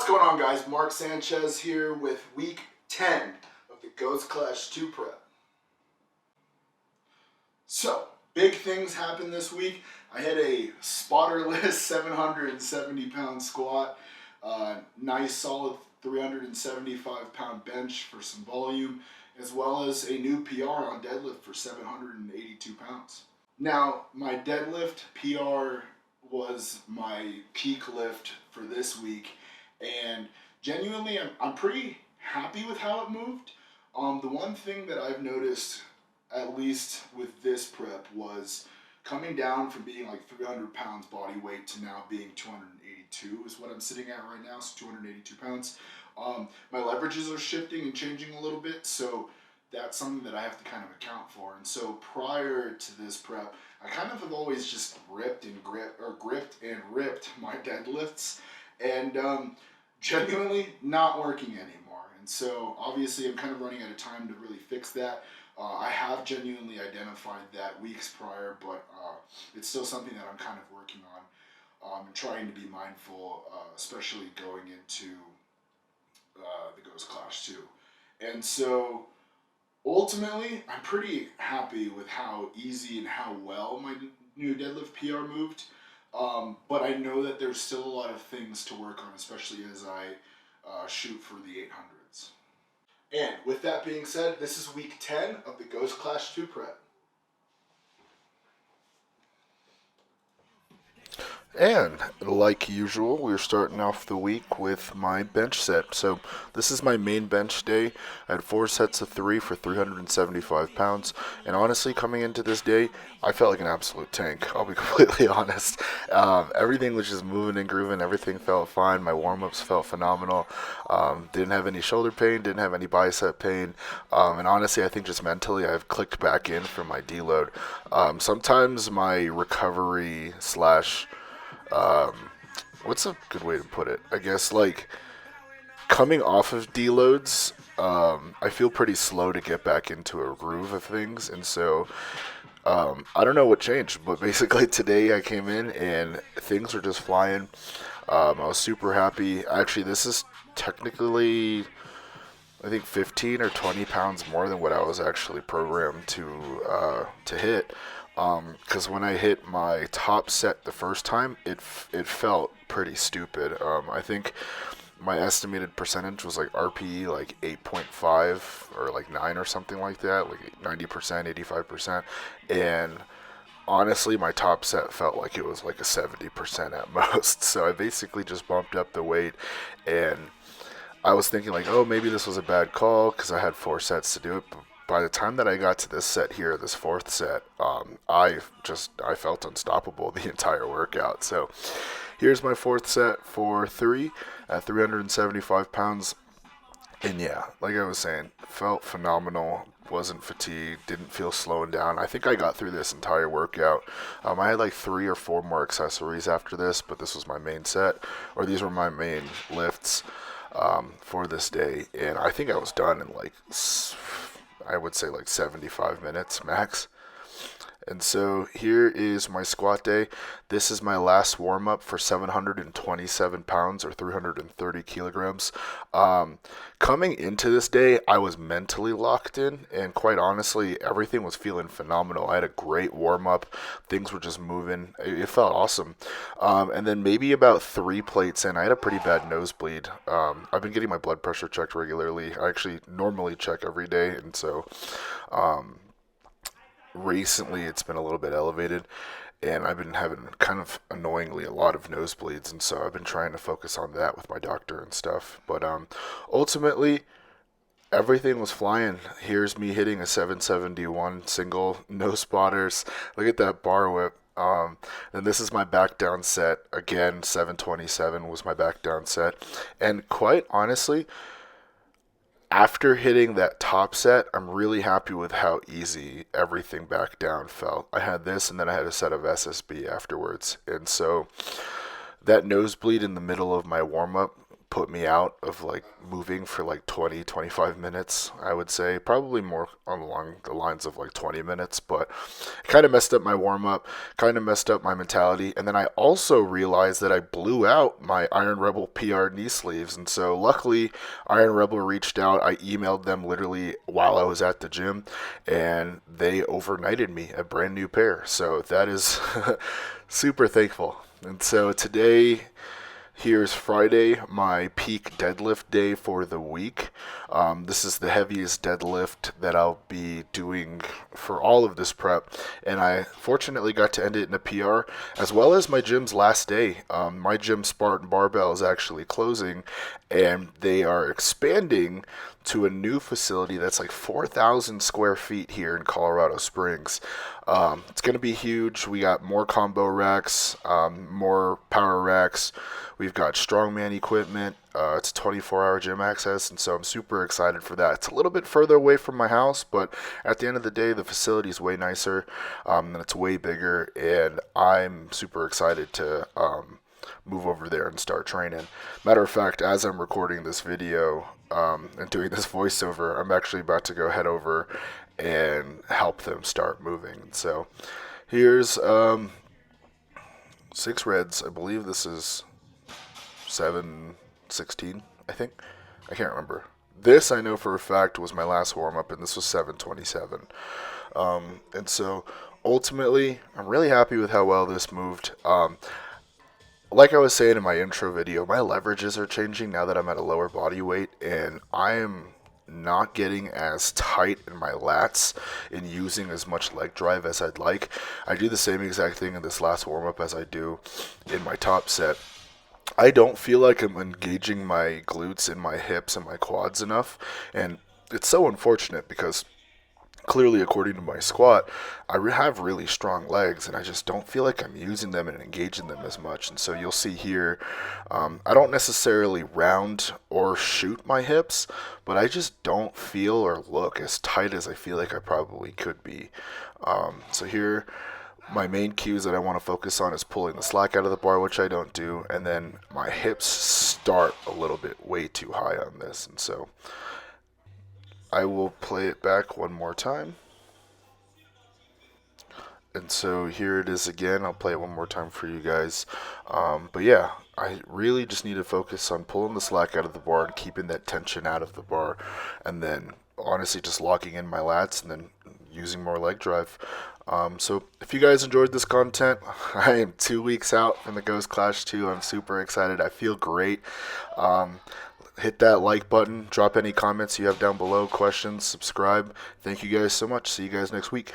going on, guys? Mark Sanchez here with week 10 of the Ghost Clash 2 prep. So, big things happened this week. I had a spotterless 770 pound squat, nice solid 375 pound bench for some volume, as well as a new PR on deadlift for 782 pounds. Now, my deadlift PR was my peak lift for this week, and genuinely I'm pretty happy with how it moved. The one thing that I've noticed, at least with this prep, was coming down from being like 300 pounds body weight to now being 282 is what I'm sitting at right now, so 282 pounds. My leverages are shifting and changing a little bit, so that's something that I have to kind of account for. And so prior to this prep, I kind of have always just gripped and ripped my deadlifts, and genuinely not working anymore. And so obviously I'm kind of running out of time to really fix that. I have genuinely identified that weeks prior, but it's still something that I'm kind of working on and trying to be mindful, especially going into the Ghost Clash 2. And so ultimately, I'm pretty happy with how easy and how well my new deadlift PR moved, but I know that there's still a lot of things to work on, especially as I shoot for the 800s. And with that being said, this is week 10 of the Ghost Clash 2 prep. And like usual, we're starting off the week with my bench set. So this is my main bench day. I had 4 sets of 3 for 375 pounds. And honestly, coming into this day, I felt like an absolute tank. I'll be completely honest. Everything was just moving and grooving. Everything felt fine. My warm-ups felt phenomenal. Didn't have any shoulder pain. Didn't have any bicep pain. And honestly, I think just mentally, I've clicked back in for my deload. Sometimes my recovery slash what's a good way to put it? I guess like coming off of deloads, I feel pretty slow to get back into a groove of things, and so I don't know what changed, but basically today I came in and things were just flying. I was super happy. Actually, this is technically, I think 15 or 20 pounds more than what I was actually programmed to hit. Because when I hit my top set the first time, it felt pretty stupid. I think my estimated percentage was like RPE like 8.5 or like 9 or something like that, like 90%, 85%. And honestly, my top set felt like it was like a 70% at most. So I basically just bumped up the weight, and I was thinking like, oh, maybe this was a bad call because I had 4 sets to do it. But by the time that I got to this set here, this 4th set, I felt unstoppable the entire workout. So here's my 4th set for 3 at 375 pounds. And yeah, like I was saying, felt phenomenal. Wasn't fatigued, didn't feel slowing down. I think I got through this entire workout. I had like 3 or 4 more accessories after this, but this was my main set, or these were my main lifts for this day. And I think I was done in like, I would say like 75 minutes max. And so here is my squat day. This is my last warm-up for 727 pounds or 330 kilograms. Coming into this day, I was mentally locked in, and quite honestly, everything was feeling phenomenal. I had a great warm-up. Things were just moving. It felt awesome. And then maybe about 3 plates in, I had a pretty bad nosebleed. I've been getting my blood pressure checked regularly. I actually normally check every day, and so recently it's been a little bit elevated, and I've been having kind of annoyingly a lot of nosebleeds, and so I've been trying to focus on that with my doctor and stuff. But ultimately, everything was flying. Here's me hitting a 771 single, no spotters. Look at that bar whip. And this is my back down set. Again, 727 was my back down set. And quite honestly, after hitting that top set, I'm really happy with how easy everything back down felt. I had this, and then I had a set of SSB afterwards. And so that nosebleed in the middle of my warm-up put me out of like moving for like 20, 25 minutes, I would say. Probably more along the lines of like 20 minutes, but it kind of messed up my warm up, kind of messed up my mentality. And then I also realized that I blew out my Iron Rebel PR knee sleeves. And so luckily, Iron Rebel reached out. I emailed them literally while I was at the gym, and they overnighted me a brand new pair. So that is super thankful. And so today, here's Friday, my peak deadlift day for the week. This is the heaviest deadlift that I'll be doing for all of this prep, and I fortunately got to end it in a PR, as well as my gym's last day. My gym, Spartan Barbell, is actually closing, and they are expanding to a new facility that's like 4,000 square feet here in Colorado Springs. It's going to be huge. We got more combo racks, more power racks. We've got strongman equipment. It's 24-hour gym access, and so I'm super excited for that. It's a little bit further away from my house, but at the end of the day, the facility is way nicer, and it's way bigger, and I'm super excited to move over there and start training. Matter of fact, as I'm recording this video and doing this voiceover, I'm actually about to go head over and help them start moving. So here's 6 reds. I believe this is 7:16, I think. I can't remember. This I know for a fact was my last warm-up, and this was 7:27. And so ultimately, I'm really happy with how well this moved. Like I was saying in my intro video, my leverages are changing now that I'm at a lower body weight, and I am not getting as tight in my lats and using as much leg drive as I'd like. I do the same exact thing in this last warm-up as I do in my top set. I don't feel like I'm engaging my glutes and my hips and my quads enough, and it's so unfortunate because clearly, according to my squat, I have really strong legs, and I just don't feel like I'm using them and engaging them as much. And so you'll see here, I don't necessarily round or shoot my hips, but I just don't feel or look as tight as I feel like I probably could be. So here, my main cues that I want to focus on is pulling the slack out of the bar, which I don't do, and then my hips start a little bit way too high on this, and so I will play it back one more time. And so here it is again. I'll play it one more time for you guys. But yeah, I really just need to focus on pulling the slack out of the bar and keeping that tension out of the bar. And then honestly just locking in my lats and then using more leg drive. So if you guys enjoyed this content, I am 2 weeks out from the Ghost Clash 2. I'm super excited. I feel great. Hit that like button. Drop any comments you have down below, questions, subscribe. Thank you guys so much. See you guys next week.